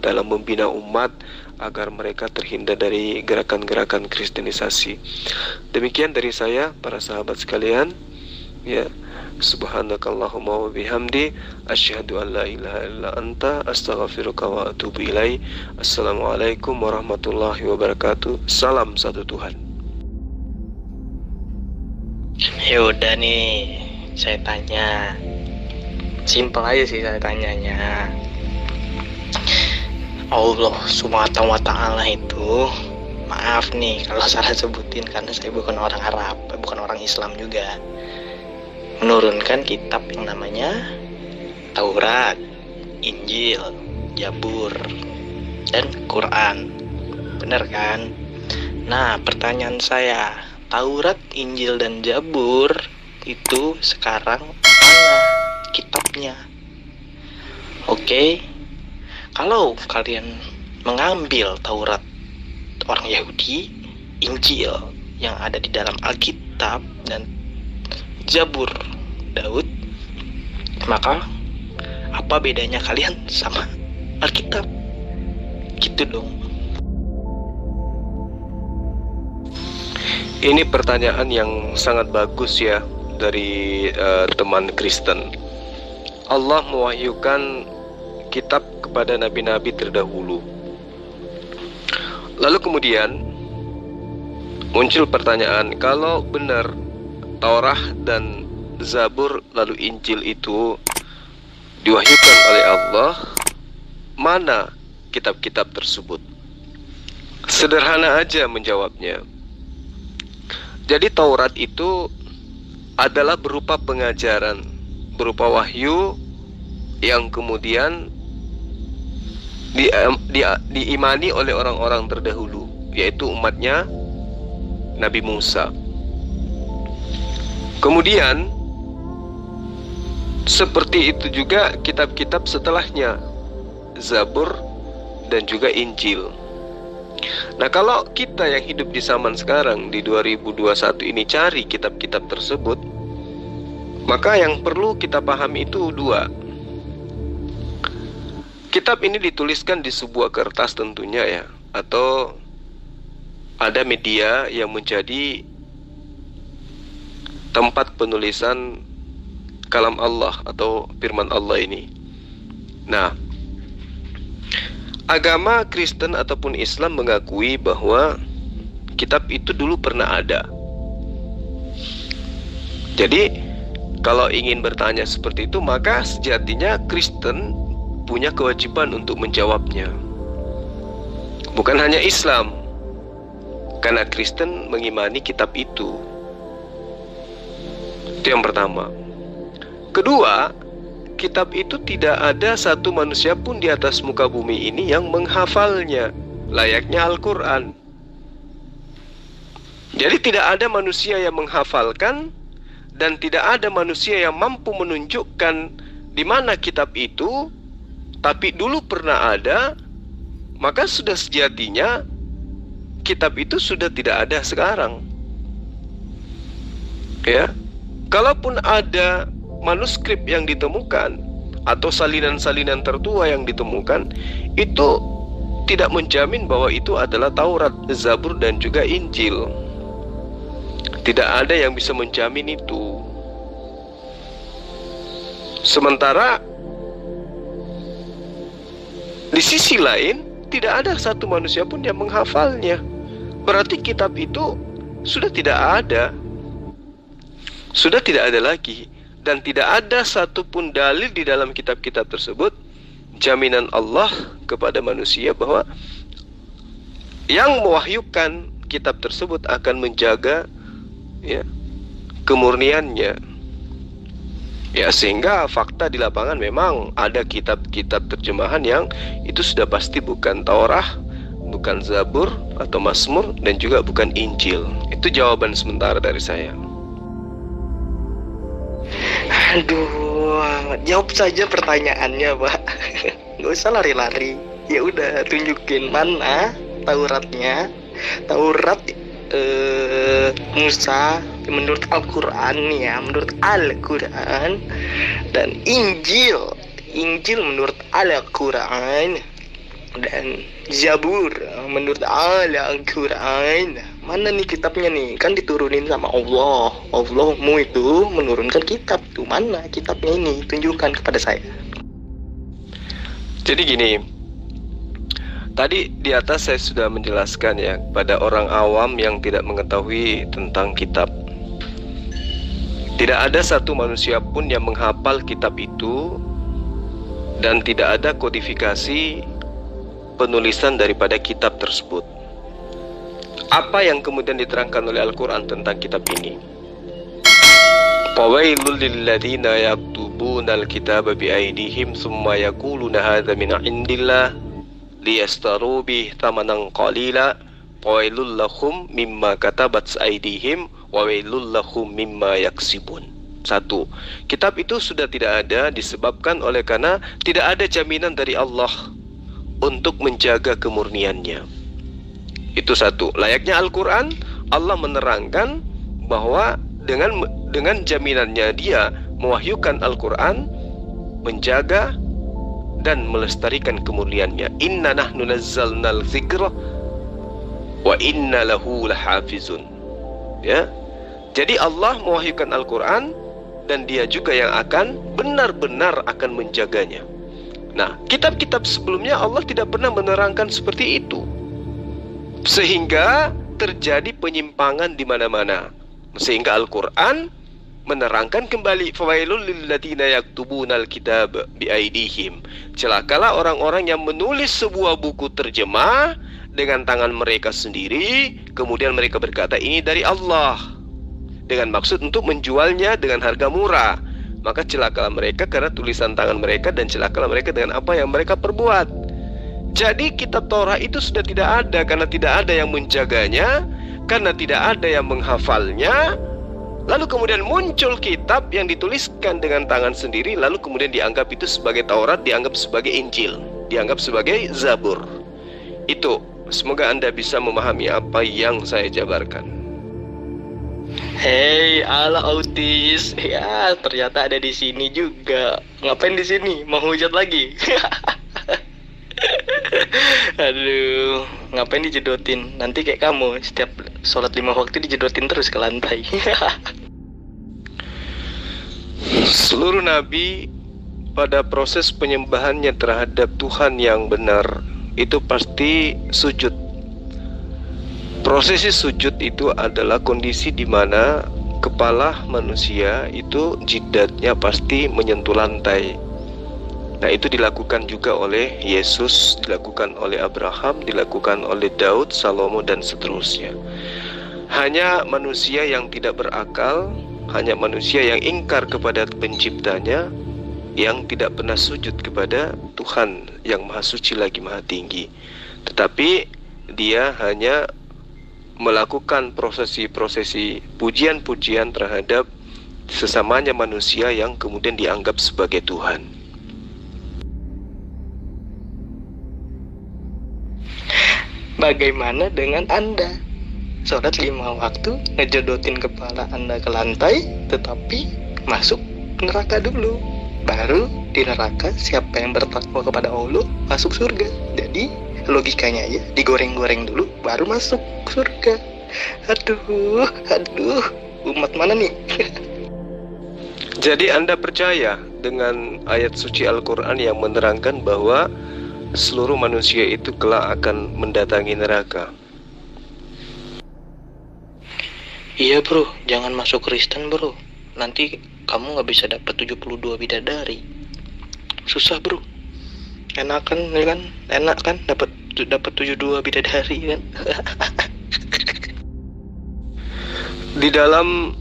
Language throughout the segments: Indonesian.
dalam membina umat agar mereka terhindar dari gerakan-gerakan kristenisasi. Demikian dari saya, para sahabat sekalian. Ya, subhanakallahumma wa bihamdi asyhadu an la ilaha illa anta astaghfiruka wa atubu ilaik. Assalamualaikum warahmatullahi wabarakatuh. Salam satu Tuhan. Yaudah nih, saya tanya. Simpel aja sih saya tanyanya. Allah subhanahu wa ta'ala itu, maaf nih kalau salah sebutin karena saya bukan orang Arab, bukan orang Islam juga, menurunkan kitab yang namanya Taurat, Injil, Zabur, dan Quran. Bener kan? Nah, pertanyaan saya, Taurat, Injil, dan Zabur itu sekarang mana kitabnya? Oke, kalau kalian mengambil Taurat orang Yahudi, Injil yang ada di dalam Alkitab, dan Zabur Daud, maka apa bedanya kalian sama Alkitab? Gitu dong. Ini pertanyaan yang sangat bagus ya dari teman Kristen. Allah mewahyukan kitab kepada nabi-nabi terdahulu. Lalu kemudian muncul pertanyaan, kalau benar Taurat dan Zabur lalu Injil itu diwahyukan oleh Allah, mana kitab-kitab tersebut? Sederhana aja menjawabnya. Jadi Taurat itu adalah berupa pengajaran, berupa wahyu yang kemudian diimani oleh orang-orang terdahulu, yaitu umatnya Nabi Musa. Kemudian seperti itu juga kitab-kitab setelahnya, Zabur dan juga Injil. Nah, kalau kita yang hidup di zaman sekarang di 2021 ini cari kitab-kitab tersebut, maka yang perlu kita pahami itu dua. Kitab ini dituliskan di sebuah kertas tentunya ya, atau ada media yang menjadi tempat penulisan kalam Allah atau firman Allah ini. Nah, agama Kristen ataupun Islam mengakui bahwa kitab itu dulu pernah ada. Jadi kalau ingin bertanya seperti itu, maka sejatinya Kristen punya kewajiban untuk menjawabnya. Bukan hanya Islam, karena Kristen mengimani kitab itu. Itu yang pertama. Kedua, kitab itu tidak ada satu manusia pun di atas muka bumi ini yang menghafalnya, layaknya Al-Quran. Jadi tidak ada manusia yang menghafalkan, dan tidak ada manusia yang mampu menunjukkan di mana kitab itu, tapi dulu pernah ada, maka sudah sejatinya kitab itu sudah tidak ada sekarang. Ya, kalaupun ada manuskrip yang ditemukan atau salinan-salinan tertua yang ditemukan, itu tidak menjamin bahwa itu adalah Taurat, Zabur, dan juga Injil. Tidak ada yang bisa menjamin itu. Sementara di sisi lain tidak ada satu manusia pun yang menghafalnya. Berarti kitab itu sudah tidak ada. Sudah tidak ada lagi. Dan tidak ada satupun dalil di dalam kitab-kitab tersebut jaminan Allah kepada manusia bahwa yang mewahyukan kitab tersebut akan menjaga ya kemurniannya. Ya, sehingga fakta di lapangan memang ada kitab-kitab terjemahan yang itu sudah pasti bukan Taurat, bukan Zabur atau Mazmur, dan juga bukan Injil. Itu jawaban sementara dari saya. Aduh, jawab saja pertanyaannya, Pak. Nggak usah lari-lari. Ya udah, tunjukin mana Tauratnya. Taurat Musa menurut Al-Quran ya, menurut Al-Quran, dan Injil menurut Al-Quran. dan Zabur menurut Al-Quran. Mana nih kitabnya nih? Kan diturunin sama Allah. Allahmu itu menurunkan kitab tuh. Mana kitabnya ini? Tunjukkan kepada saya. Jadi gini, tadi di atas saya sudah menjelaskan ya, pada orang awam yang tidak mengetahui tentang kitab. Tidak ada satu manusia pun yang menghafal kitab itu, dan tidak ada kodifikasi penulisan daripada kitab tersebut. Apa yang kemudian diterangkan oleh Al-Quran tentang kitab ini? Fawailul lilladzina yaktubuna al-kitaba biaydihim thumma yaquluna hadza min indillah liyastaru bih thamanan qalila fawailul lahum mimma katabat aydihim wa wailul lahum mimma yaksibun. 1. Kitab itu sudah tidak ada disebabkan oleh karena tidak ada jaminan dari Allah untuk menjaga kemurniannya. Itu 1. Layaknya Al-Quran, Allah menerangkan bahwa dengan jaminannya Dia mewahyukan Al-Quran, menjaga dan melestarikan kemurniannya. Inna nahnu nazzalnal dzikra wa inna lahu lahafizun. Ya. Jadi Allah mewahyukan Al-Quran dan Dia juga yang akan benar-benar akan menjaganya. Nah, kitab-kitab sebelumnya Allah tidak pernah menerangkan seperti itu, sehingga terjadi penyimpangan di mana-mana. Sehingga Al-Quran menerangkan kembali, fawailul lilladzina yaktubunal kitab biaydihim. Celakalah orang-orang yang menulis sebuah buku terjemah dengan tangan mereka sendiri, kemudian mereka berkata ini dari Allah, dengan maksud untuk menjualnya dengan harga murah. Maka celakalah mereka karena tulisan tangan mereka, dan celakalah mereka dengan apa yang mereka perbuat. Jadi kitab Taurat itu sudah tidak ada karena tidak ada yang menjaganya, karena tidak ada yang menghafalnya. Lalu kemudian muncul kitab yang dituliskan dengan tangan sendiri, lalu kemudian dianggap itu sebagai Taurat, dianggap sebagai Injil, dianggap sebagai Zabur. Itu, semoga Anda bisa memahami apa yang saya jabarkan. Hei, ala autis. Ya, ternyata ada di sini juga. Ngapain di sini? Mau hujat lagi? Aduh, ngapain dijedotin? Nanti kayak kamu, setiap sholat 5 waktu dijedotin terus ke lantai. Seluruh nabi pada proses penyembahannya terhadap Tuhan yang benar itu pasti sujud. Prosesi sujud itu adalah kondisi di mana kepala manusia itu jidatnya pasti menyentuh lantai. Nah, itu dilakukan juga oleh Yesus, dilakukan oleh Abraham, dilakukan oleh Daud, Salomo, dan seterusnya. Hanya manusia yang tidak berakal, hanya manusia yang ingkar kepada penciptanya, yang tidak pernah sujud kepada Tuhan yang Maha Suci lagi Maha Tinggi. Tetapi dia hanya melakukan prosesi-prosesi pujian-pujian terhadap sesamanya manusia yang kemudian dianggap sebagai Tuhan. Bagaimana dengan Anda? Sholat 5 waktu, ngejodotin kepala Anda ke lantai, tetapi masuk neraka dulu. Baru di neraka siapa yang bertakwa kepada Allah masuk surga. Jadi logikanya aja digoreng-goreng dulu baru masuk surga. Aduh, umat mana nih? Jadi Anda percaya dengan ayat suci Al-Quran yang menerangkan bahwa seluruh manusia itu kelak akan mendatangi neraka? Iya bro, jangan masuk Kristen bro. Nanti kamu gak bisa dapat 72 bidadari. Susah bro. Enakan ya kan? Enak kan dapat 72 bidadari kan? Di dalam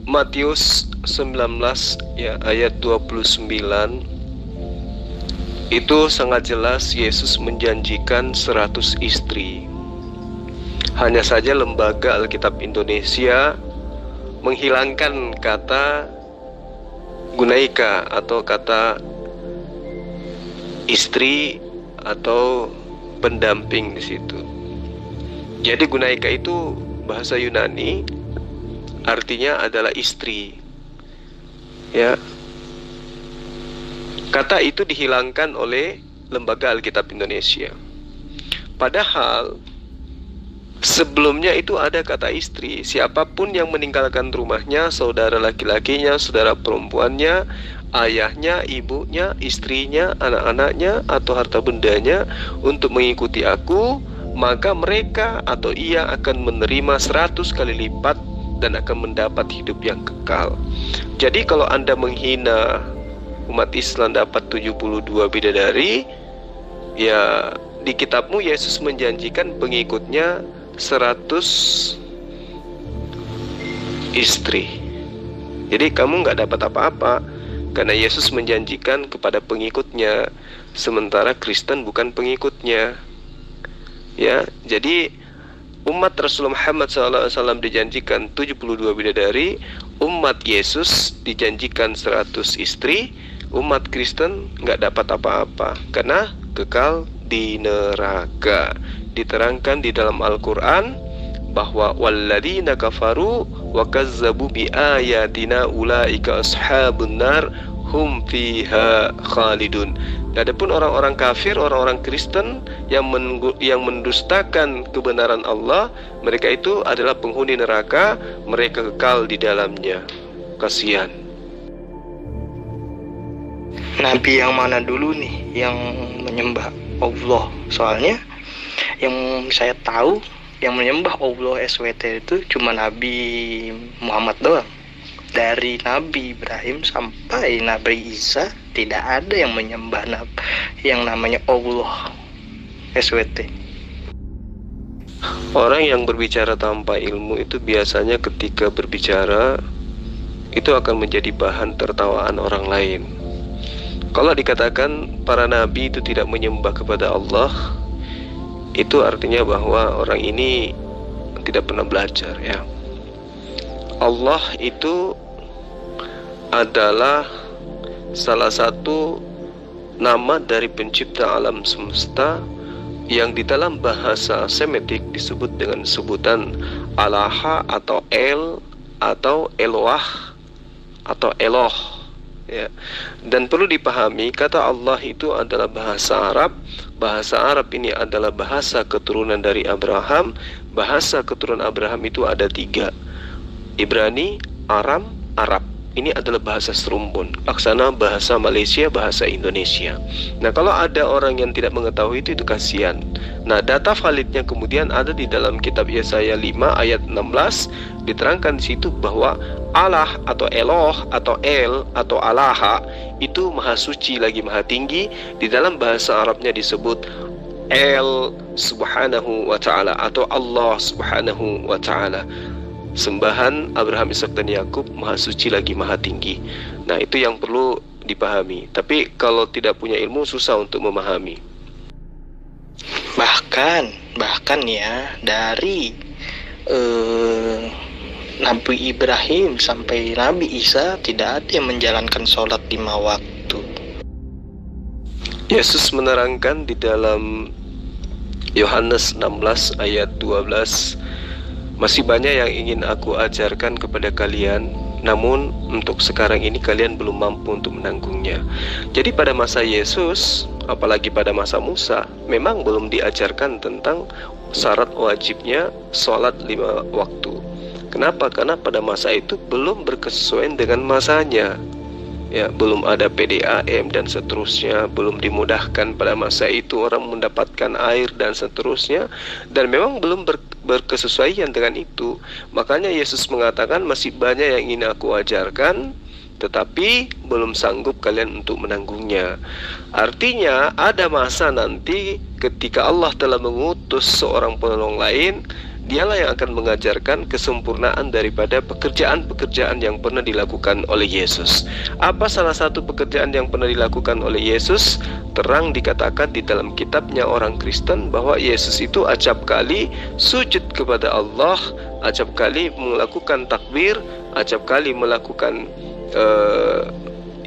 Matius 19 ya ayat 29 itu sangat jelas Yesus menjanjikan 100 istri. Hanya saja lembaga Alkitab Indonesia menghilangkan kata gunaika atau kata istri atau pendamping di situ. Jadi gunaika itu bahasa Yunani, artinya adalah istri. Ya. Kata itu dihilangkan oleh Lembaga Alkitab Indonesia. Padahal sebelumnya itu ada kata istri. Siapapun yang meninggalkan rumahnya, saudara laki-lakinya, saudara perempuannya, ayahnya, ibunya, istrinya, anak-anaknya, atau harta bendanya untuk mengikuti aku, maka mereka atau ia akan menerima 100 kali lipat dan akan mendapat hidup yang kekal. Jadi kalau Anda menghina umat Islam dapat 72 bidadari, ya di kitabmu Yesus menjanjikan pengikutnya 100 istri. Jadi kamu nggak dapat apa-apa, karena Yesus menjanjikan kepada pengikutnya, sementara Kristen bukan pengikutnya. Ya, jadi umat Rasulullah Muhammad SAW dijanjikan 72 bidadari, umat Yesus dijanjikan 100 istri, umat Kristen nggak dapat apa-apa karena kekal di neraka. Diterangkan di dalam Al-Quran bahwa walladzina kafaru wa kazzabu bi ayatina ulaika ashabun nar hum fiha khalidun. Adapun orang-orang kafir, orang-orang Kristen yang mendustakan kebenaran Allah, mereka itu adalah penghuni neraka, mereka kekal di dalamnya. Kasihan. Nabi yang mana dulu nih yang menyembah Allah? Soalnya yang saya tahu yang menyembah Allah SWT itu cuma Nabi Muhammad doang. Dari Nabi Ibrahim sampai Nabi Isa tidak ada yang menyembah yang namanya Allah SWT. Orang yang berbicara tanpa ilmu itu biasanya ketika berbicara itu akan menjadi bahan tertawaan orang lain. Kalau dikatakan para nabi itu tidak menyembah kepada Allah, itu artinya bahwa orang ini tidak pernah belajar, ya. Allah itu adalah salah satu nama dari pencipta alam semesta yang di dalam bahasa Semitik disebut dengan sebutan Alaha atau El atau Eloah atau Eloh, ya. Dan perlu dipahami, kata Allah itu adalah bahasa Arab. Bahasa Arab ini adalah bahasa keturunan dari Abraham. Bahasa keturunan Abraham itu ada 3: Ibrani, Aram, Arab. Ini adalah bahasa serumpun, laksana bahasa Malaysia, bahasa Indonesia. Nah, kalau ada orang yang tidak mengetahui itu kasihan. Nah, data validnya kemudian ada di dalam kitab Yesaya 5 ayat 16. Diterangkan di situ bahwa Allah atau Eloh atau El atau Alaha itu maha suci lagi maha tinggi. Di dalam bahasa Arabnya disebut El subhanahu wa ta'ala atau Allah subhanahu wa ta'ala. Sembahan Abraham, Ishak dan Yakub maha suci lagi maha tinggi. Nah, itu yang perlu dipahami. Tapi kalau tidak punya ilmu susah untuk memahami. Bahkan ya dari Nabi Ibrahim sampai Nabi Isa tidak ada yang menjalankan sholat 5 waktu. Yesus menerangkan di dalam Yohanes 16 ayat 12, masih banyak yang ingin aku ajarkan kepada kalian, namun untuk sekarang ini kalian belum mampu untuk menanggungnya. Jadi pada masa Yesus, apalagi pada masa Musa, memang belum diajarkan tentang syarat wajibnya sholat 5 waktu. Kenapa? Karena pada masa itu belum berkesesuaian dengan masanya. Ya, belum ada PDAM dan seterusnya, belum dimudahkan pada masa itu orang mendapatkan air dan seterusnya, dan memang belum berkesesuaian dengan itu. Makanya Yesus mengatakan masih banyak yang ingin aku ajarkan, tetapi belum sanggup kalian untuk menanggungnya. Artinya ada masa nanti ketika Allah telah mengutus seorang penolong lain, dialah yang akan mengajarkan kesempurnaan daripada pekerjaan-pekerjaan yang pernah dilakukan oleh Yesus. Apa salah satu pekerjaan yang pernah dilakukan oleh Yesus? Terang dikatakan di dalam kitabnya orang Kristen bahwa Yesus itu acap kali sujud kepada Allah, acap kali melakukan takbir, acap kali melakukan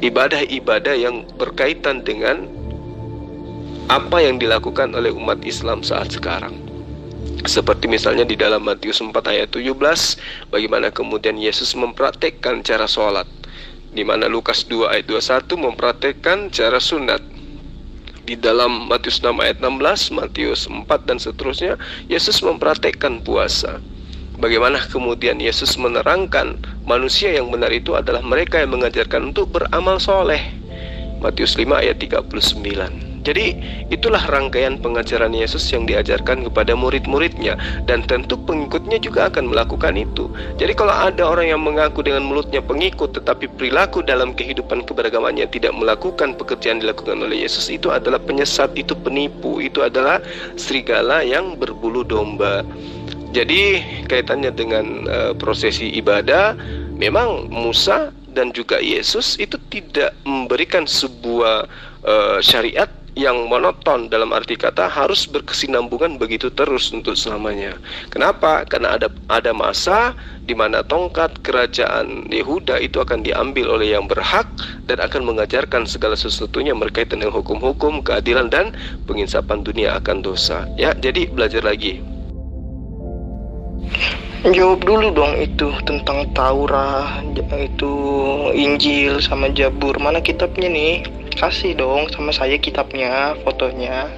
ibadah-ibadah yang berkaitan dengan apa yang dilakukan oleh umat Islam saat sekarang. Seperti misalnya di dalam Matius 4 ayat 17, bagaimana kemudian Yesus mempraktekkan cara sholat, di mana Lukas 2 ayat 21 mempraktekkan cara sunat. Di dalam Matius 6 ayat 16, Matius 4 dan seterusnya, Yesus mempraktekkan puasa. Bagaimana kemudian Yesus menerangkan manusia yang benar itu adalah mereka yang mengajarkan untuk beramal soleh. Matius 5 ayat 39. Jadi itulah rangkaian pengajaran Yesus yang diajarkan kepada murid-muridnya, dan tentu pengikutnya juga akan melakukan itu. Jadi kalau ada orang yang mengaku dengan mulutnya pengikut tetapi perilaku dalam kehidupan keberagamannya tidak melakukan pekerjaan dilakukan oleh Yesus, itu adalah penyesat, itu penipu, itu adalah serigala yang berbulu domba. Jadi kaitannya dengan prosesi ibadah, memang Musa dan juga Yesus itu tidak memberikan sebuah syariat yang monoton, dalam arti kata harus berkesinambungan begitu terus untuk selamanya. Kenapa? Karena ada masa di mana tongkat kerajaan Yehuda itu akan diambil oleh yang berhak dan akan mengajarkan segala sesuatunya berkaitan dengan hukum-hukum, keadilan dan penginsapan dunia akan dosa. Ya, jadi belajar lagi. Jawab dulu dong itu tentang Taurat, itu Injil sama Zabur. Mana kitabnya nih? Kasih dong sama saya kitabnya, fotonya.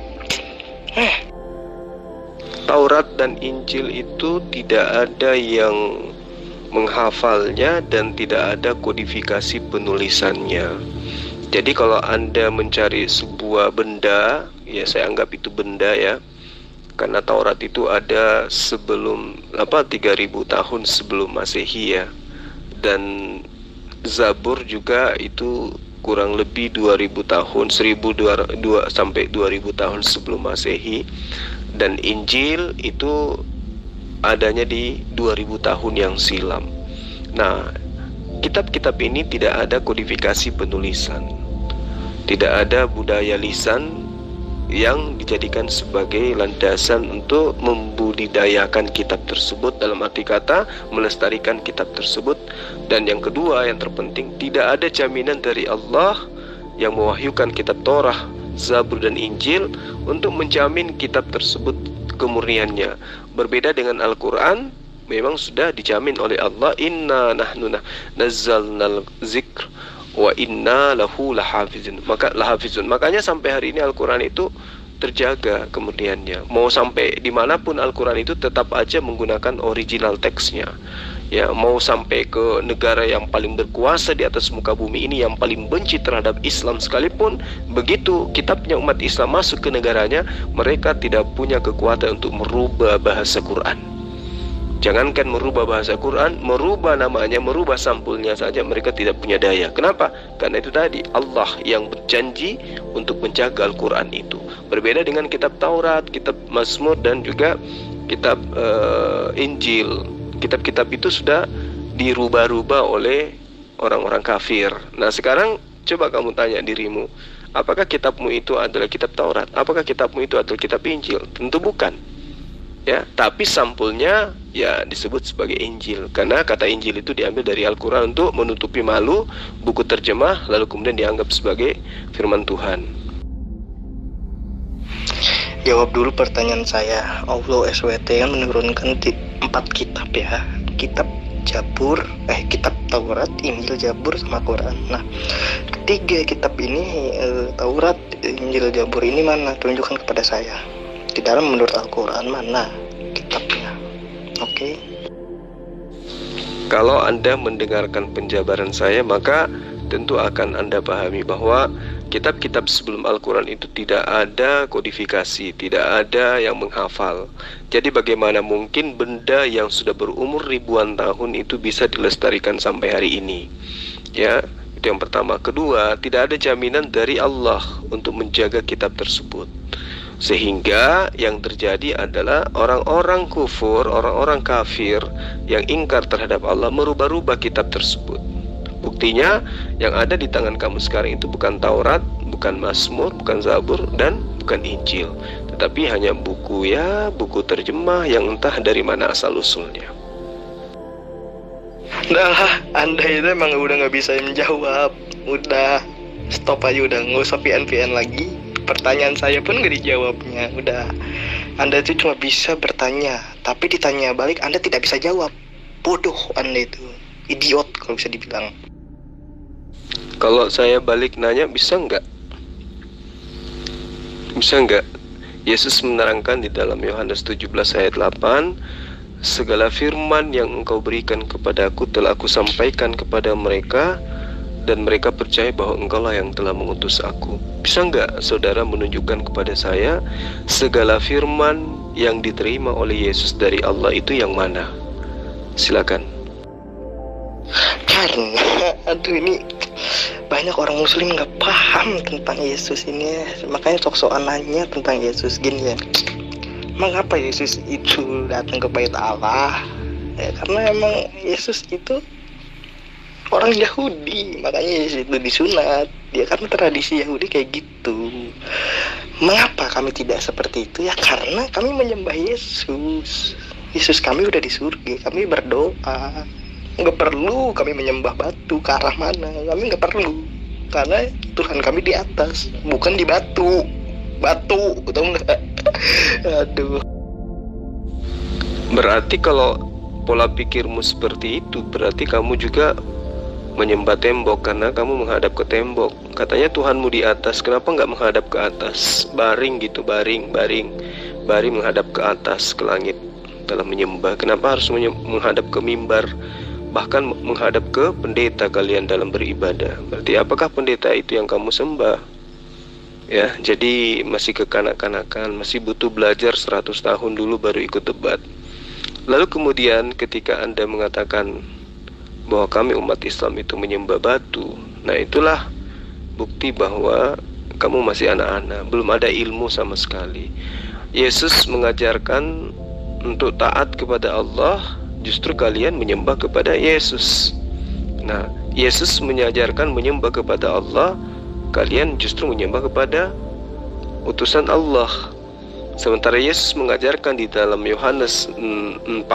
Taurat dan Injil itu tidak ada yang menghafalnya dan tidak ada kodifikasi penulisannya. Jadi kalau Anda mencari sebuah benda, ya saya anggap itu benda ya, karena Taurat itu ada sebelum 3000 tahun sebelum Masehi ya, dan Zabur juga itu kurang lebih 2000 tahun, 1200 sampai 2000 tahun sebelum Masehi, dan Injil itu adanya di 2000 tahun yang silam. Nah, kitab-kitab ini tidak ada kodifikasi penulisan, tidak ada budaya lisan yang dijadikan sebagai landasan untuk membudidayakan kitab tersebut, dalam arti kata melestarikan kitab tersebut. Dan yang kedua, yang terpenting, tidak ada jaminan dari Allah yang mewahyukan kitab Torah, Zabur dan Injil untuk menjamin kitab tersebut kemurniannya. Berbeda dengan Al-Quran, memang sudah dijamin oleh Allah, inna nahnu nazzalnal zikr wa inna lahu lahafizun. Makanya sampai hari ini Al-Quran itu terjaga kemurniannya. Mau sampai dimanapun Al-Quran itu tetap aja menggunakan original teksnya. Ya, mau sampai ke negara yang paling berkuasa di atas muka bumi ini, yang paling benci terhadap Islam sekalipun, begitu kitabnya umat Islam masuk ke negaranya, mereka tidak punya kekuatan untuk merubah bahasa Quran. Jangankan merubah bahasa Quran, merubah namanya, merubah sampulnya saja mereka tidak punya daya. Kenapa? Karena itu tadi, Allah yang berjanji untuk menjaga Al-Quran itu. Berbeda dengan kitab Taurat, kitab Mazmur dan juga kitab Injil. Kitab-kitab itu sudah dirubah-rubah oleh orang-orang kafir. Nah sekarang coba kamu tanya dirimu, apakah kitabmu itu adalah kitab Taurat? Apakah kitabmu itu adalah kitab Injil? Tentu bukan. Ya, tapi sampulnya ya disebut sebagai Injil, karena kata Injil itu diambil dari Al-Quran untuk menutupi malu buku terjemah, lalu kemudian dianggap sebagai firman Tuhan. Jawab dulu pertanyaan saya. Allah SWT kan menurunkan 4 kitab ya, kitab Zabur, kitab Taurat, Injil, Zabur sama Quran. Nah, ketiga kitab ini, Taurat, Injil, Zabur ini mana? Tunjukkan kepada saya. Di dalam menurut Al-Quran mana kitabnya? Oke. Kalau Anda mendengarkan penjabaran saya, maka tentu akan Anda pahami bahwa kitab-kitab sebelum Al-Quran itu tidak ada kodifikasi, tidak ada yang menghafal. Jadi bagaimana mungkin benda yang sudah berumur ribuan tahun itu bisa dilestarikan sampai hari ini? Ya, itu yang pertama. Kedua, tidak ada jaminan dari Allah untuk menjaga kitab tersebut. Sehingga yang terjadi adalah orang-orang kufur, orang-orang kafir yang ingkar terhadap Allah merubah-rubah kitab tersebut. Buktinya yang ada di tangan kamu sekarang itu bukan Taurat, bukan Mazmur, bukan Zabur, dan bukan Injil, tetapi hanya buku terjemah yang entah dari mana asal-usulnya. Udah, Anda itu emang udah gak bisa menjawab. Udah, stop aja, udah gak usah PN lagi. Pertanyaan saya pun gak dijawabnya. Udah, Anda itu cuma bisa bertanya, tapi ditanya balik Anda tidak bisa jawab. Bodoh Anda itu, idiot kalau bisa dibilang. Kalau saya balik nanya bisa nggak? Bisa enggak? Yesus menerangkan di dalam Yohanes 17 ayat 8, segala firman yang engkau berikan kepadaku telah aku sampaikan kepada mereka, dan mereka percaya bahwa engkaulah yang telah mengutus aku. Bisa enggak saudara menunjukkan kepada saya segala firman yang diterima oleh Yesus dari Allah itu yang mana? Silakan. Karena ini banyak orang muslim nggak paham tentang Yesus ini ya. Makanya sok-sokan nanya tentang Yesus gini ya, mengapa Yesus itu datang ke bait Allah ya, karena emang Yesus itu orang Yahudi, makanya Yesus itu disunat dia, karena tradisi Yahudi kayak gitu. Mengapa kami tidak seperti itu ya, karena kami menyembah Yesus. Yesus kami udah di surga, kami berdoa, nggak perlu kami menyembah batu ke arah mana, kami nggak perlu, karena Tuhan kami di atas, bukan di batu, tahu nggak? Aduh. Berarti kalau pola pikirmu seperti itu, berarti kamu juga menyembah tembok karena kamu menghadap ke tembok. Katanya Tuhanmu di atas, kenapa nggak menghadap ke atas? Baring gitu, baring menghadap ke atas, ke langit dalam menyembah. Kenapa harus menghadap ke mimbar? Bahkan menghadap ke pendeta kalian dalam beribadah. Berarti apakah pendeta itu yang kamu sembah? Ya, jadi masih kekanak-kanakan, masih butuh belajar 100 tahun dulu baru ikut debat. Lalu kemudian ketika Anda mengatakan bahwa kami umat Islam itu menyembah batu, nah itulah bukti bahwa kamu masih anak-anak, belum ada ilmu sama sekali. Yesus mengajarkan untuk taat kepada Allah, justru kalian menyembah kepada Yesus. Nah, Yesus mengajarkan menyembah kepada Allah, kalian justru menyembah kepada utusan Allah. Sementara Yesus mengajarkan di dalam Yohanes 14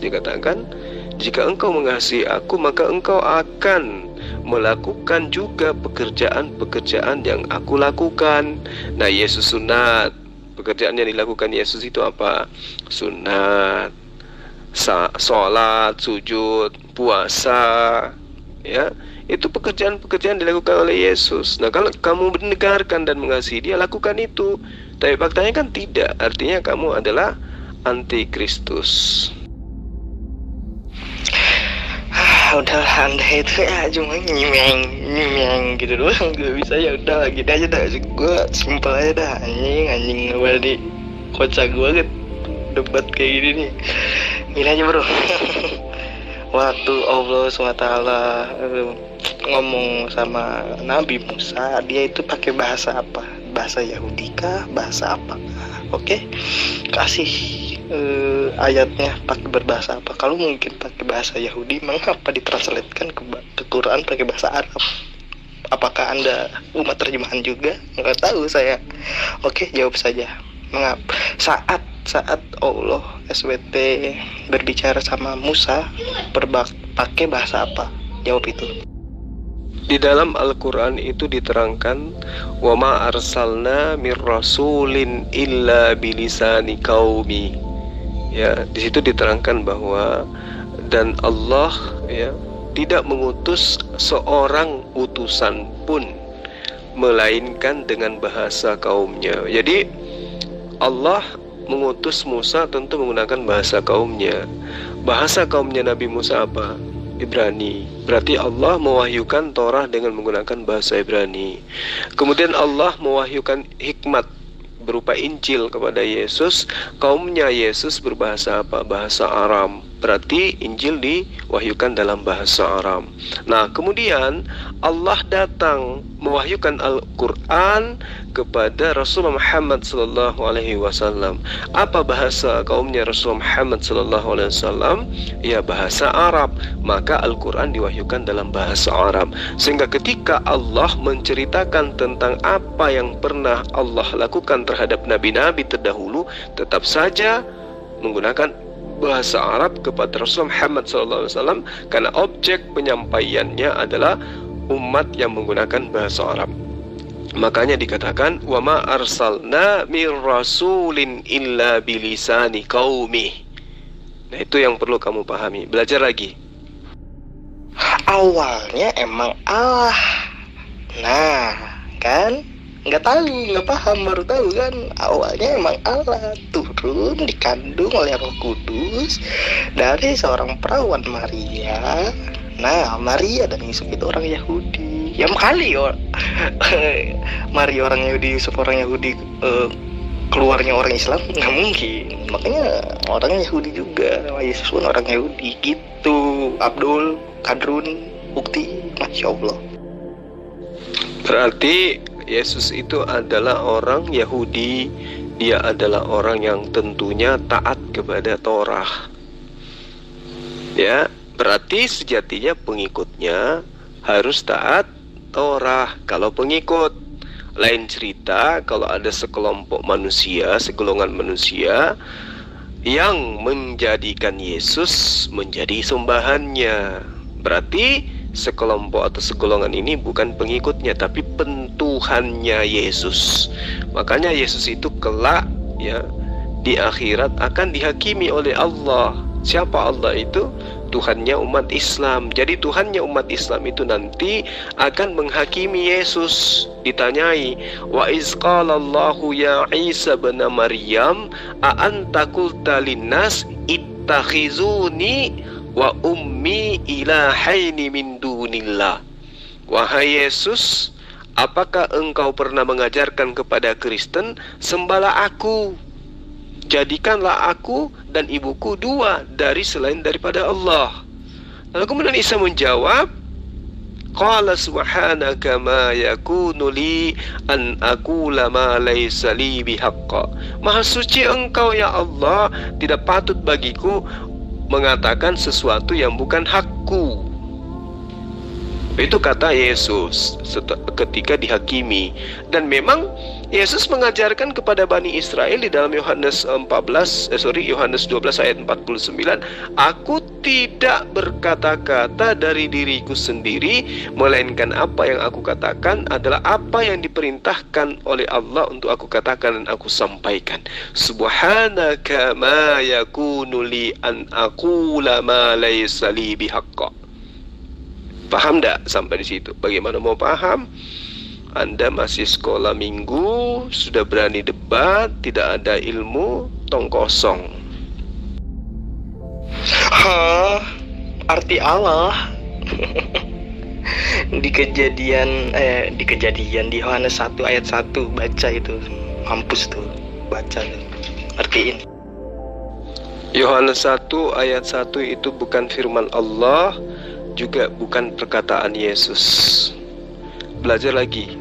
dikatakan, jika engkau mengasihi aku, maka engkau akan melakukan juga pekerjaan-pekerjaan yang aku lakukan. Nah, Yesus sunat. Pekerjaan yang dilakukan Yesus itu apa? Sunat, sholat, sujud, puasa, ya, itu pekerjaan-pekerjaan dilakukan oleh Yesus. Nah, kalau kamu mendengarkan dan mengasihi Dia, lakukan itu. Tapi faktanya kan tidak. Artinya kamu adalah antikristus. Udah Anda itu ya cuma nyimeng gitu doang, gak bisa, ya udah gitu aja dah. Gue simpel aja dah, anjing ngebadi kocak gue debat kayak gini nih. Gini aja bro. Waktu Allah SWT ngomong sama Nabi Musa, dia itu pakai bahasa apa? Bahasa Yahudi kah? Bahasa apa? Oke, kasih ayatnya pakai berbahasa apa? Kalau mungkin pakai bahasa Yahudi, mengapa ditranslatekan ke Quran pakai bahasa Arab? Apakah Anda umat terjemahan juga? Nggak tahu saya. Oke, jawab saja. Mengapa? Saat Allah SWT berbicara sama Musa, pakai bahasa apa? Jawab itu. Di dalam Al-Quran itu diterangkan, wa ma arsalna mir rasulin illa bilisani qaumi. Ya, di situ diterangkan bahwa dan Allah ya tidak mengutus seorang utusan pun melainkan dengan bahasa kaumnya. Jadi Allah mengutus Musa tentu menggunakan bahasa kaumnya. Bahasa kaumnya Nabi Musa apa? Ibrani. Berarti Allah mewahyukan Torah dengan menggunakan bahasa Ibrani. Kemudian Allah mewahyukan hikmat berupa Injil kepada Yesus. Kaumnya Yesus berbahasa apa? Bahasa Aram. Berarti Injil diwahyukan dalam bahasa Aram. Nah, kemudian Allah datang mewahyukan Al-Quran kepada Rasulullah Muhammad SAW. Apa bahasa kaumnya Rasulullah Muhammad SAW? Ya, bahasa Arab. Maka Al-Quran diwahyukan dalam bahasa Arab. Sehingga ketika Allah menceritakan tentang apa yang pernah Allah lakukan terhadap nabi-nabi terdahulu, tetap saja menggunakan bahasa Arab kepada Rasulullah Muhammad SAW, karena objek penyampaiannya adalah umat yang menggunakan bahasa Arab. Makanya dikatakan wa ma arsalna mir rasulin illa bilisani qaumi. Nah, itu yang perlu kamu pahami. Belajar lagi. Awalnya emang Allah. Nah, kan nggak tahu, nggak paham, baru tahu kan awalnya emang Allah turun dikandung oleh Roh Kudus dari seorang perawan Maria. Nah, Maria dan Yusuf itu orang Yahudi. Ya kali Maria orang Yahudi, Yusuf orang Yahudi, keluarnya orang Islam nggak mungkin. Makanya orang Yahudi juga, Yesus pun orang Yahudi gitu. Abdul, Kadrun, bukti, Masya Allah. Berarti Yesus itu adalah orang Yahudi. Dia adalah orang yang tentunya taat kepada Torah. Ya, berarti sejatinya pengikutnya harus taat Torah. Kalau pengikut, lain cerita kalau ada sekelompok manusia, segolongan manusia yang menjadikan Yesus menjadi sembahannya. Berarti sekelompok atau segolongan ini bukan pengikutnya, tapi pentuhannya Yesus. Makanya Yesus itu kelak ya di akhirat akan dihakimi oleh Allah. Siapa Allah itu? Tuhannya umat Islam. Jadi Tuhannya umat Islam itu nanti akan menghakimi Yesus. Ditanyai, wa iz qala Allahu ya Isa bin Maryam a anta qulta linnas ittakhizuni wa ummi ilahaini min dunillah. Wahai Yesus, apakah engkau pernah mengajarkan kepada Kristen, sembahlah aku, jadikanlah aku dan ibuku dua dari selain daripada Allah. Lalu kemudian Isa menjawab, qala subhanaka ma yakunu li an aqula ma laysa li bihaqqa. Maha suci engkau ya Allah, tidak patut bagiku mengatakan sesuatu yang bukan hakku. Itu kata Yesus ketika dihakimi. Dan memang Yesus mengajarkan kepada Bani Israel di dalam Yohanes 12 ayat 49, aku tidak berkata-kata dari diriku sendiri, melainkan apa yang aku katakan adalah apa yang diperintahkan oleh Allah untuk aku katakan dan aku sampaikan. Subhanaka ma yakunu li an aqula ma laysa li bihaqqa. Paham tak sampai di situ? Bagaimana mau paham? Anda masih sekolah minggu, sudah berani debat, tidak ada ilmu, tong kosong. Arti Allah di kejadian di Yohanes 1 ayat 1 baca itu, mampus tuh baca tuh, artiin. Yohanes 1 ayat 1 itu bukan firman Allah, juga bukan perkataan Yesus. Belajar lagi.